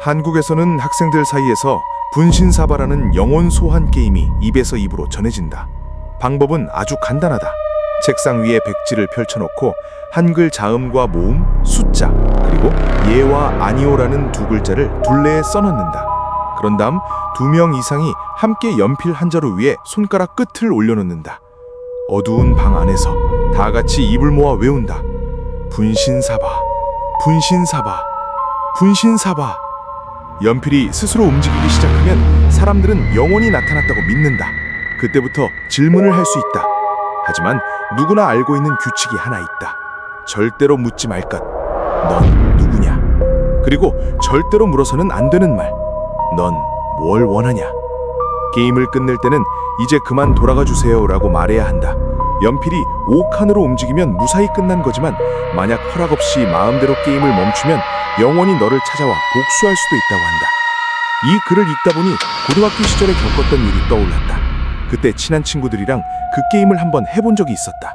한국에서는 학생들 사이에서 분신사바라는 영혼 소환 게임이 입에서 입으로 전해진다. 방법은 아주 간단하다. 책상 위에 백지를 펼쳐놓고 한글 자음과 모음, 숫자, 그리고 예와 아니오라는 두 글자를 둘레에 써넣는다. 그런 다음 2명 이상이 함께 연필 한 자루 위에 손가락 끝을 올려놓는다. 어두운 방 안에서 다 같이 입을 모아 외운다. 분신사바, 분신사바, 분신사바. 연필이 스스로 움직이기 시작하면 사람들은 영혼이 나타났다고 믿는다. 그때부터 질문을 할 수 있다. 하지만 누구나 알고 있는 규칙이 하나 있다. 절대로 묻지 말 것. 넌 누구냐? 그리고 절대로 물어서는 안 되는 말. 넌 뭘 원하냐? 게임을 끝낼 때는 이제 그만 돌아가 주세요 라고 말해야 한다. 연필이 5칸으로 움직이면 무사히 끝난 거지만 만약 허락 없이 마음대로 게임을 멈추면 영원히 너를 찾아와 복수할 수도 있다고 한다. 이 글을 읽다 보니 고등학교 시절에 겪었던 일이 떠올랐다. 그때 친한 친구들이랑 그 게임을 한번 해본 적이 있었다.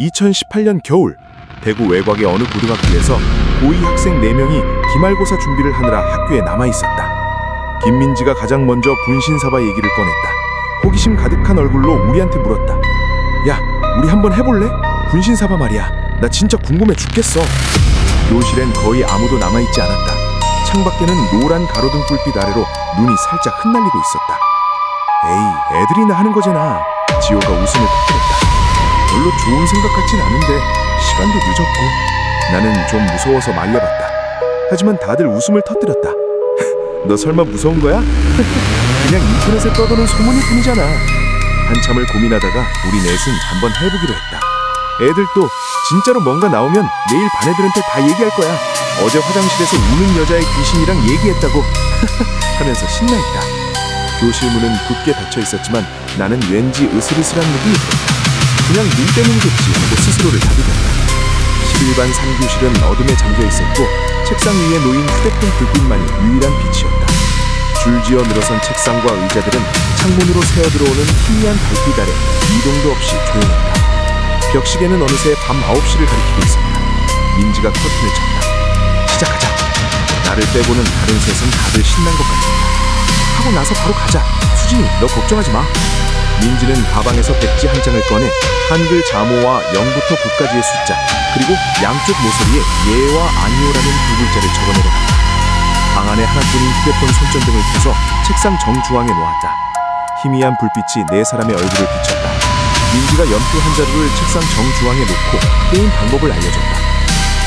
2018년 겨울, 대구 외곽의 어느 고등학교에서 고2 학생 4명이 기말고사 준비를 하느라 학교에 남아있었다. 김민지가 가장 먼저 분신사바 얘기를 꺼냈다. 호기심 가득한 얼굴로 우리한테 물었다. 야, 우리 한번 해볼래? 분신사바 말이야. 나 진짜 궁금해 죽겠어. 교실엔 거의 아무도 남아있지 않았다. 창밖에는 노란 가로등 불빛 아래로 눈이 살짝 흩날리고 있었다. 에이, 애들이나 하는 거잖아. 지호가 웃음을 터뜨렸다. 별로 좋은 생각 같진 않은데 시간도 늦었고. 나는 좀 무서워서 말려봤다. 하지만 다들 웃음을 터뜨렸다. 너 설마 무서운 거야? 그냥 인터넷에 떠도는 소문일 뿐이잖아. 한참을 고민하다가 우리 넷은 한번 해보기로 했다. 애들도 진짜로 뭔가 나오면 내일 반 애들한테 다 얘기할 거야. 어제 화장실에서 우는 여자의 귀신이랑 얘기했다고 하면서 신나했다. 교실 문은 굳게 닫혀 있었지만 나는 왠지 으슬으슬한 느낌이 들었다. 그냥 눈 때문이겠지 하고 스스로를 다독였다. 11반 3교실은 어둠에 잠겨 있었고 책상 위에 놓인 휴대폰 불빛만이 유일한 빛이었다. 줄지어 늘어선 책상과 의자들은 창문으로 새어들어오는 희미한 달빛 아래 이동도 없이 조용했다. 벽시계는 어느새 밤 9시를 가리키고 있었다. 민지가 커튼을 쳤다. 시작하자. 나를 빼고는 다른 셋은 다들 신난 것 같았다. 하고 나서 바로 가자. 수진이, 너 걱정하지 마. 민지는 가방에서 백지 한 장을 꺼내 한글 자모와 0부터 9까지의 숫자, 그리고 양쪽 모서리에 예와 아니오라는 두 글자를 적어내려갔다. 방 안에 하나뿐인 휴대폰 손전등을 켜서 책상 정중앙에 놓았다. 희미한 불빛이 네 사람의 얼굴을 비쳤다. 민지가 연필 한 자루를 책상 정중앙에 놓고 게임 방법을 알려줬다.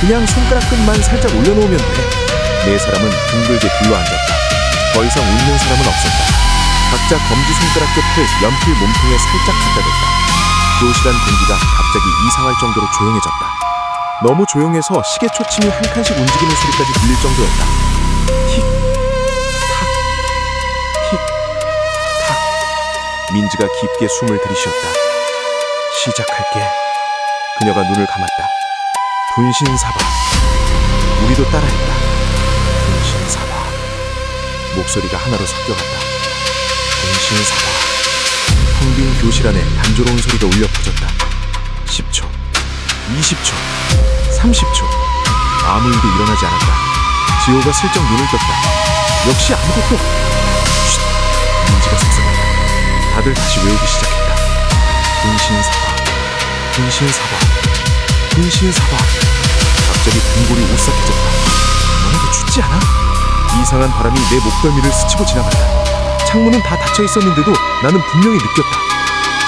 그냥 손가락 끝만 살짝 올려놓으면 돼. 네 사람은 둥글게 둘러앉았다. 더 이상 웃는 사람은 없었다. 각자 검지손가락 끝을 연필 몸통에 살짝 갖다 댔다. 교실 안 공기가 갑자기 이상할 정도로 조용해졌다. 너무 조용해서 시계 초침이 한 칸씩 움직이는 소리까지 들릴 정도였다. 틱, 탁, 틱, 탁. 민지가 깊게 숨을 들이쉬었다. 시작할게. 그녀가 눈을 감았다. 분신사바. 우리도 따라했다. 분신사바. 목소리가 하나로 섞여갔다. 분신사바. 텅 빈 교실 안에 단조로운 소리가 울려 퍼졌다. 10초, 20초, 30초. 아무 일도 일어나지 않았다. 지호가 슬쩍 눈을 떴다. 역시 아무것도. 쉿. 민지가 속삭였다. 다들 다시 외우기 시작했다. 분신사바, 분신사바, 분신사바. 갑자기 등골이 오싹해졌다. 너네도 춥지 않아? 이상한 바람이 내 목덜미를 스치고 지나갔다. 창문은 다 닫혀 있었는데도 나는 분명히 느꼈다.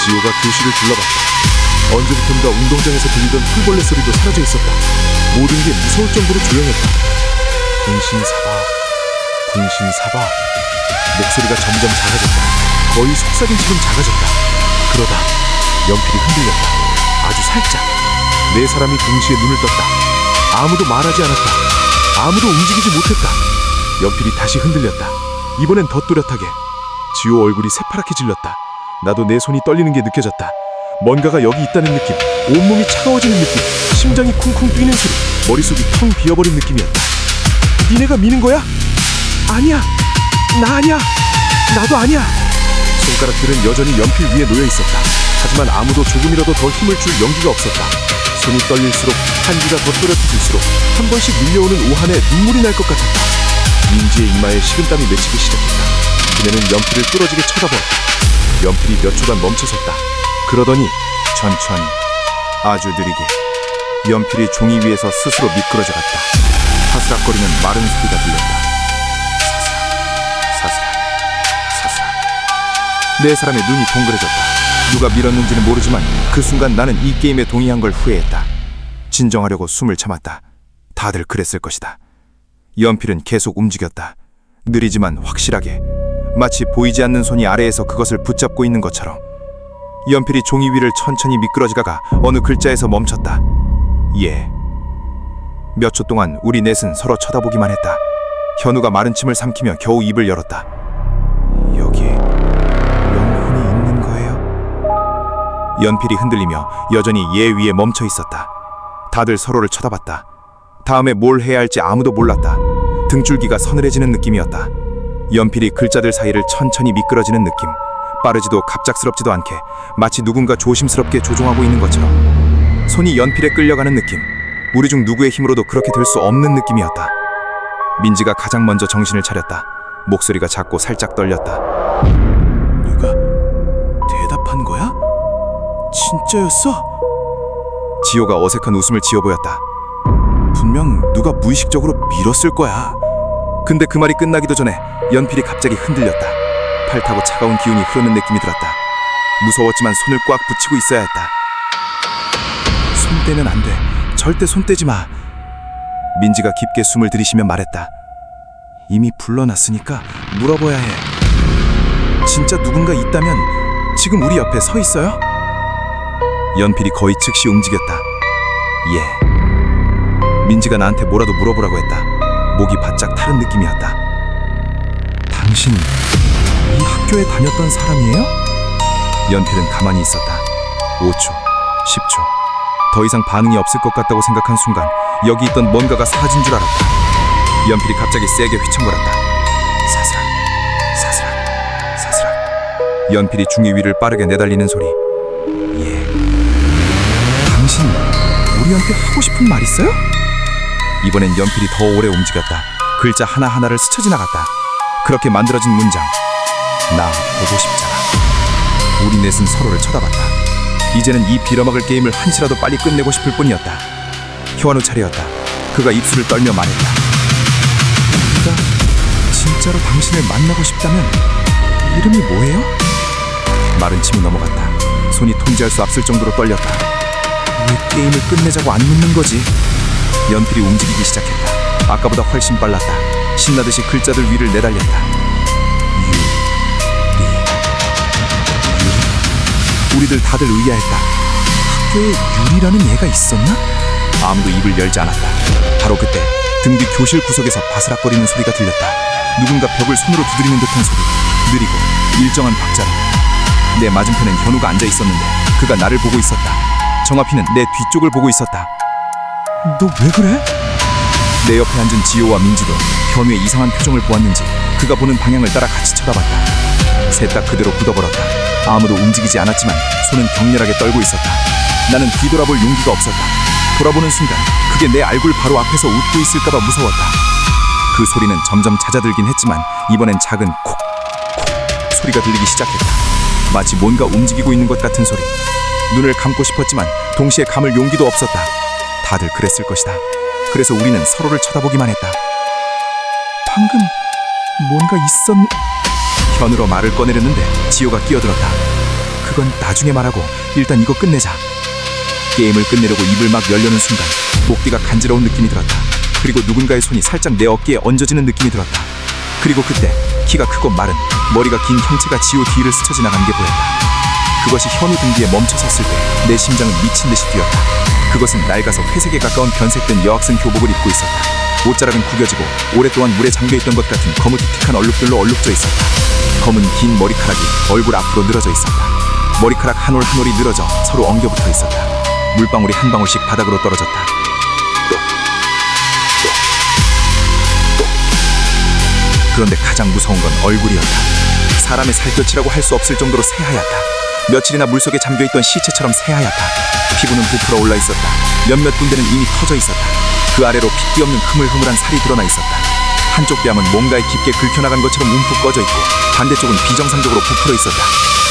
지호가 교실을 둘러봤다. 언제부턴가 운동장에서 들리던 풀벌레 소리도 사라져 있었다. 모든 게 무서울 정도로 조용했다. 분신사바, 분신사바. 목소리가 점점 작아졌다. 거의 속삭임처럼 작아졌다. 그러다 연필이 흔들렸다. 아주 살짝. 네 사람이 동시에 눈을 떴다. 아무도 말하지 않았다. 아무도 움직이지 못했다. 연필이 다시 흔들렸다. 이번엔 더 또렷하게. 지호 얼굴이 새파랗게 질렸다. 나도 내 손이 떨리는 게 느껴졌다. 뭔가가 여기 있다는 느낌, 온몸이 차가워지는 느낌, 심장이 쿵쿵 뛰는 소리, 머릿속이 텅 비어버린 느낌이었다. 니네가 미는 거야? 아니야. 나 아니야. 나도 아니야. 손가락들은 여전히 연필 위에 놓여 있었다. 하지만 아무도 조금이라도 더 힘을 줄 용기가 없었다. 손이 떨릴수록 한기가 더 또렷해질수록 한 번씩 밀려오는 오한에 눈물이 날 것 같았다. 민지의 이마에 식은땀이 맺히기 시작했다. 그녀는 연필을 뚫어지게 쳐다보았다. 연필이 몇 초간 멈춰섰다. 그러더니 천천히, 아주 느리게 연필이 종이 위에서 스스로 미끄러져 갔다. 사스락거리는 마른 소리가 들렸다. 사스락, 사스락. 네 사람의 눈이 동그래졌다. 누가 밀었는지는 모르지만 그 순간 나는 이 게임에 동의한 걸 후회했다. 진정하려고 숨을 참았다. 다들 그랬을 것이다. 연필은 계속 움직였다. 느리지만 확실하게, 마치 보이지 않는 손이 아래에서 그것을 붙잡고 있는 것처럼. 연필이 종이 위를 천천히 미끄러지다가 어느 글자에서 멈췄다. 예. 몇 초 동안 우리 넷은 서로 쳐다보기만 했다. 현우가 마른 침을 삼키며 겨우 입을 열었다. 여기 영혼이 있는 거예요? 연필이 흔들리며 여전히 예 위에 멈춰 있었다. 다들 서로를 쳐다봤다. 다음에 뭘 해야 할지 아무도 몰랐다. 등줄기가 서늘해지는 느낌이었다. 연필이 글자들 사이를 천천히 미끄러지는 느낌. 빠르지도 갑작스럽지도 않게, 마치 누군가 조심스럽게 조종하고 있는 것처럼. 손이 연필에 끌려가는 느낌. 우리 중 누구의 힘으로도 그렇게 될 수 없는 느낌이었다. 민지가 가장 먼저 정신을 차렸다. 목소리가 작고 살짝 떨렸다. 누가 대답한 거야? 진짜였어? 지호가 어색한 웃음을 지어 보였다. 분명 누가 무의식적으로 밀었을 거야. 근데 그 말이 끝나기도 전에 연필이 갑자기 흔들렸다. 팔 타고 차가운 기운이 흐르는 느낌이 들었다. 무서웠지만 손을 꽉 붙이고 있어야 했다. 손 떼면 안 돼. 절대 손 떼지 마. 민지가 깊게 숨을 들이쉬며 말했다. 이미 불러놨으니까 물어봐야 해. 진짜 누군가 있다면 지금 우리 옆에 서 있어요? 연필이 거의 즉시 움직였다. 예. 민지가 나한테 뭐라도 물어보라고 했다. 목이 바짝 타는 느낌이었다. 당신 이 학교에 다녔던 사람이에요? 연필은 가만히 있었다. 5초, 10초. 더 이상 반응이 없을 것 같다고 생각한 순간 여기 있던 뭔가가 사라진 줄 알았다. 연필이 갑자기 세게 휘청거렸다. 사스락, 사스락, 사스락. 연필이 중이 위를 빠르게 내달리는 소리. 예. 당신 우리한테 하고 싶은 말 있어요? 이번엔 연필이 더 오래 움직였다. 글자 하나하나를 스쳐 지나갔다. 그렇게 만들어진 문장. 나 보고 싶잖아. 우리 넷은 서로를 쳐다봤다. 이제는 이 빌어먹을 게임을 한시라도 빨리 끝내고 싶을 뿐이었다. 효환우 차례였다. 그가 입술을 떨며 말했다. 네가 진짜로 당신을 만나고 싶다면 이름이 뭐예요? 마른 침이 넘어갔다. 손이 통제할 수 없을 정도로 떨렸다. 왜 게임을 끝내자고 안 묻는 거지? 연필이 움직이기 시작했다. 아까보다 훨씬 빨랐다. 신나듯이 글자들 위를 내달렸다. 우리들 다들 의아했다. 학교에 유리라는 애가 있었나? 아무도 입을 열지 않았다. 바로 그때 등 뒤 교실 구석에서 바스락거리는 소리가 들렸다. 누군가 벽을 손으로 두드리는 듯한 소리. 느리고 일정한 박자로. 내 맞은편엔 현우가 앉아 있었는데 그가 나를 보고 있었다. 정아피는 내 뒤쪽을 보고 있었다. 너 왜 그래? 내 옆에 앉은 지호와 민지도 현우의 이상한 표정을 보았는지 그가 보는 방향을 따라 같이 쳐다봤다. 셋 다 그대로 굳어버렸다. 아무도 움직이지 않았지만 손은 격렬하게 떨고 있었다. 나는 뒤돌아볼 용기가 없었다. 돌아보는 순간 그게 내 얼굴 바로 앞에서 웃고 있을까봐 무서웠다. 그 소리는 점점 잦아들긴 했지만 이번엔 작은 콕, 콕 소리가 들리기 시작했다. 마치 뭔가 움직이고 있는 것 같은 소리. 눈을 감고 싶었지만 동시에 감을 용기도 없었다. 다들 그랬을 것이다. 그래서 우리는 서로를 쳐다보기만 했다. 방금 뭔가 현우로 말을 꺼내려는데 지호가 끼어들었다. 그건 나중에 말하고 일단 이거 끝내자. 게임을 끝내려고 입을 막 열려는 순간 목뒤가 간지러운 느낌이 들었다. 그리고 누군가의 손이 살짝 내 어깨에 얹어지는 느낌이 들었다. 그리고 그때 키가 크고 마른 머리가 긴 형체가 지호 뒤를 스쳐 지나가는 게 보였다. 그것이 현우 등 뒤에 멈춰 섰을 때 내 심장은 미친 듯이 뛰었다. 그것은 낡아서 회색에 가까운 변색된 여학생 교복을 입고 있었다. 옷자락은 구겨지고 오랫동안 물에 잠겨있던 것 같은 거무튀틱한 얼룩들로 얼룩져 있었다. 검은 긴 머리카락이 얼굴 앞으로 늘어져 있었다. 머리카락 한 올 한 올이 늘어져 서로 엉겨붙어 있었다. 물방울이 한 방울씩 바닥으로 떨어졌다. 그런데 가장 무서운 건 얼굴이었다. 사람의 살갗이라고 할 수 없을 정도로 새하얗다. 며칠이나 물속에 잠겨있던 시체처럼 새하얗다. 피부는 부풀어 올라 있었다. 몇몇 군데는 이미 터져 있었다. 그 아래로 핏기 없는 흐물흐물한 살이 드러나 있었다. 한쪽 뺨은 뭔가에 깊게 긁혀나간 것처럼 움푹 꺼져 있고 반대쪽은 비정상적으로 부풀어 있었다.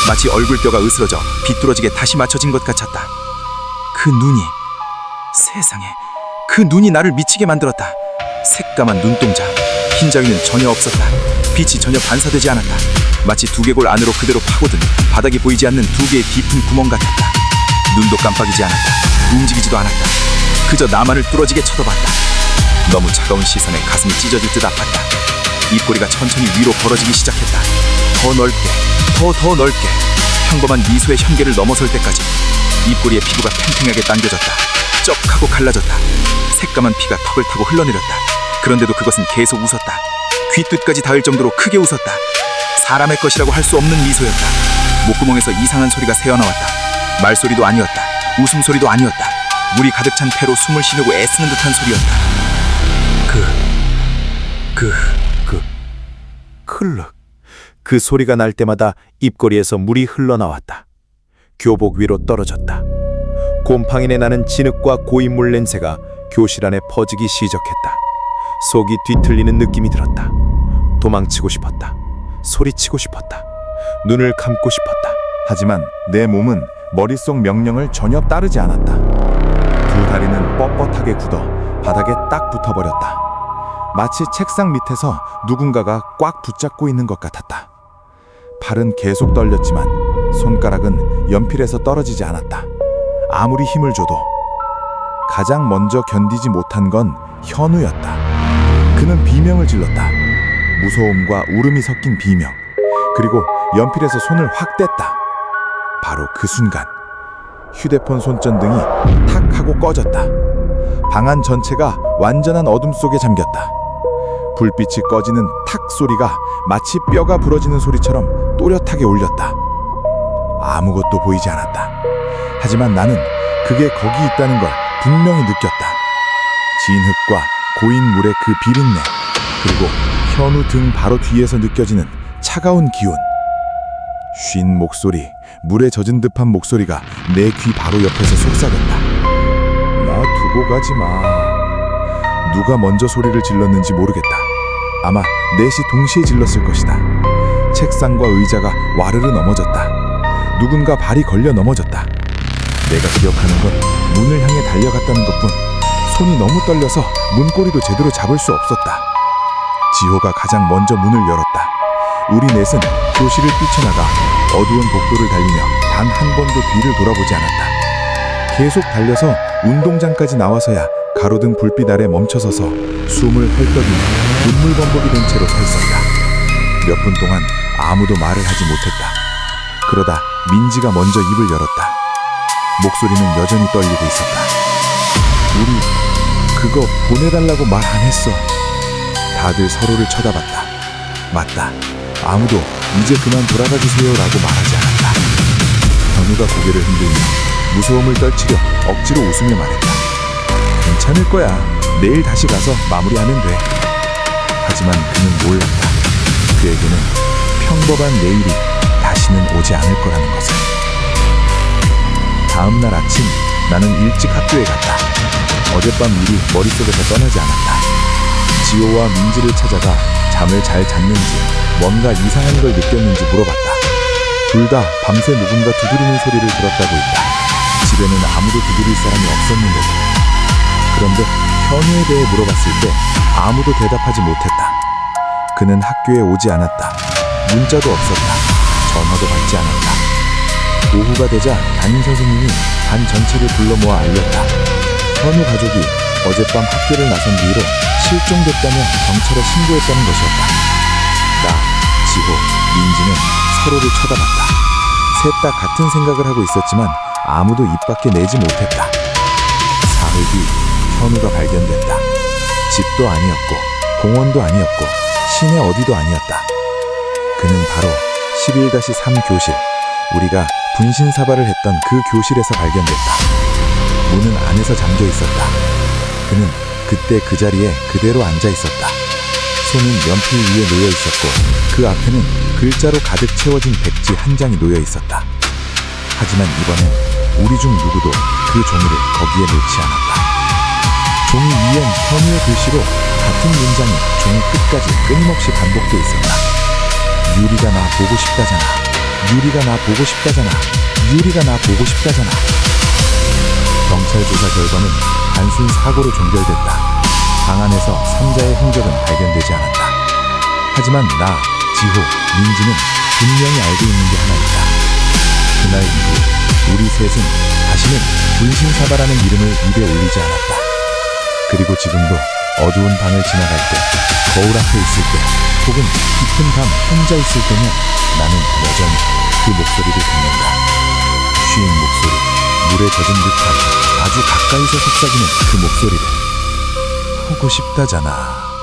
마치 얼굴뼈가 으스러져 비뚤어지게 다시 맞춰진 것 같았다. 그 눈이, 세상에, 그 눈이 나를 미치게 만들었다. 새까만 눈동자, 흰자위는 전혀 없었다. 빛이 전혀 반사되지 않았다. 마치 두개골 안으로 그대로 파고든 바닥이 보이지 않는 두 개의 깊은 구멍 같았다. 눈도 깜빡이지 않았다. 움직이지도 않았다. 그저 나만을 뚫어지게 쳐다봤다. 너무 차가운 시선에 가슴이 찢어질 듯 아팠다. 입꼬리가 천천히 위로 벌어지기 시작했다. 더 넓게, 더 넓게. 평범한 미소의 현계를 넘어설 때까지 입꼬리의 피부가 팽팽하게 당겨졌다. 쩍 하고 갈라졌다. 새까만 피가 턱을 타고 흘러내렸다. 그런데도 그것은 계속 웃었다. 귓끝까지 닿을 정도로 크게 웃었다. 사람의 것이라고 할 수 없는 미소였다. 목구멍에서 이상한 소리가 새어나왔다. 말소리도 아니었다. 웃음소리도 아니었다. 물이 가득 찬 폐로 숨을 쉬려고 애쓰는 듯한 소리였다. 클럭. 그 소리가 날 때마다 입꼬리에서 물이 흘러나왔다. 교복 위로 떨어졌다. 곰팡이내 나는 진흙과 고인물 냄새가 교실 안에 퍼지기 시작했다. 속이 뒤틀리는 느낌이 들었다. 도망치고 싶었다. 소리치고 싶었다. 눈을 감고 싶었다. 하지만 내 몸은 머릿속 명령을 전혀 따르지 않았다. 두 다리는 뻣뻣하게 굳어 바닥에 딱 붙어버렸다. 마치 책상 밑에서 누군가가 꽉 붙잡고 있는 것 같았다. 팔은 계속 떨렸지만 손가락은 연필에서 떨어지지 않았다. 아무리 힘을 줘도. 가장 먼저 견디지 못한 건 현우였다. 그는 비명을 질렀다. 무서움과 울음이 섞인 비명. 그리고 연필에서 손을 확 뗐다. 바로 그 순간 휴대폰 손전등이 탁 하고 꺼졌다. 방 안 전체가 완전한 어둠 속에 잠겼다. 불빛이 꺼지는 탁 소리가 마치 뼈가 부러지는 소리처럼 또렷하게 울렸다. 아무것도 보이지 않았다. 하지만 나는 그게 거기 있다는 걸 분명히 느꼈다. 진흙과 고인 물의 그 비린내, 그리고 현우 등 바로 뒤에서 느껴지는 차가운 기운. 쉰 목소리, 물에 젖은 듯한 목소리가 내 귀 바로 옆에서 속삭였다. 나 두고 가지 마. 누가 먼저 소리를 질렀는지 모르겠다. 아마 넷이 동시에 질렀을 것이다. 책상과 의자가 와르르 넘어졌다. 누군가 발이 걸려 넘어졌다. 내가 기억하는 건 문을 향해 달려갔다는 것뿐. 손이 너무 떨려서 문고리도 제대로 잡을 수 없었다. 지호가 가장 먼저 문을 열었다. 우리 넷은 교실을 뛰쳐나가 어두운 복도를 달리며 단 한 번도 뒤를 돌아보지 않았다. 계속 달려서 운동장까지 나와서야 가로등 불빛 아래 멈춰서서 숨을 헐떡이며 눈물범벅이 된 채로 서 있었다. 몇 분 동안 아무도 말을 하지 못했다. 그러다 민지가 먼저 입을 열었다. 목소리는 여전히 떨리고 있었다. 우리 그거 보내달라고 말 안 했어. 다들 서로를 쳐다봤다. 맞다. 아무도 이제 그만 돌아가 주세요라고 말하지 않았다. 현우가 고개를 흔들며 무서움을 떨치려 억지로 웃으며 말했다. 괜찮을 거야. 내일 다시 가서 마무리하면 돼. 하지만 그는 몰랐다. 그에게는 평범한 내일이 다시는 오지 않을 거라는 것을. 다음 날 아침 나는 일찍 학교에 갔다. 어젯밤 일이 머릿속에서 떠나지 않았다. 지호와 민지를 찾아가 잠을 잘 잤는지 뭔가 이상한 걸 느꼈는지 물어봤다. 둘 다 밤새 누군가 두드리는 소리를 들었다고 했다. 집에는 아무도 두드릴 사람이 없었는데도. 그런데 현우에 대해 물어봤을 때 아무도 대답하지 못했다. 그는 학교에 오지 않았다. 문자도 없었다. 전화도 받지 않았다. 오후가 되자 담임선생님이 반 전체를 불러 모아 알렸다. 현우 가족이 어젯밤 학교를 나선 뒤로 실종됐다며 경찰에 신고했다는 것이었다. 나, 지호, 민지는 서로를 쳐다봤다. 셋 다 같은 생각을 하고 있었지만 아무도 입 밖에 내지 못했다. 사흘 뒤 현우가 발견됐다. 집도 아니었고 공원도 아니었고 시내 어디도 아니었다. 그는 바로 11-3 교실, 우리가 분신사발을 했던 그 교실에서 발견됐다. 문은 안에서 잠겨 있었다. 그는 그때 그 자리에 그대로 앉아 있었다. 손은 연필 위에 놓여 있었고 그 앞에는 글자로 가득 채워진 백지 한 장이 놓여 있었다. 하지만 이번엔 우리 중 누구도 그 종이를 거기에 놓지 않았다. 종이 위엔 현우의 글씨로 같은 문장이 종이 끝까지 끊임없이 반복돼 있었다. 유리가 나 보고 싶다잖아. 유리가 나 보고 싶다잖아. 유리가 나 보고 싶다잖아. 경찰 조사 결과는 단순 사고로 종결됐다. 방 안에서 삼자의 흔적은 발견되지 않았다. 하지만 나, 지호, 민지는 분명히 알고 있는 게 하나 있다. 그날 이후 우리 셋은 다시는 분신사바라는 이름을 입에 올리지 않았다. 그리고 지금도 어두운 방을 지나갈 때, 거울 앞에 있을 때, 혹은 깊은 밤 혼자 있을 때면 나는 여전히 그 목소리를 듣는다. 쉰 목소리, 물에 젖은 듯한 아주 가까이서 속삭이는 그 목소리를 보고 싶다잖아.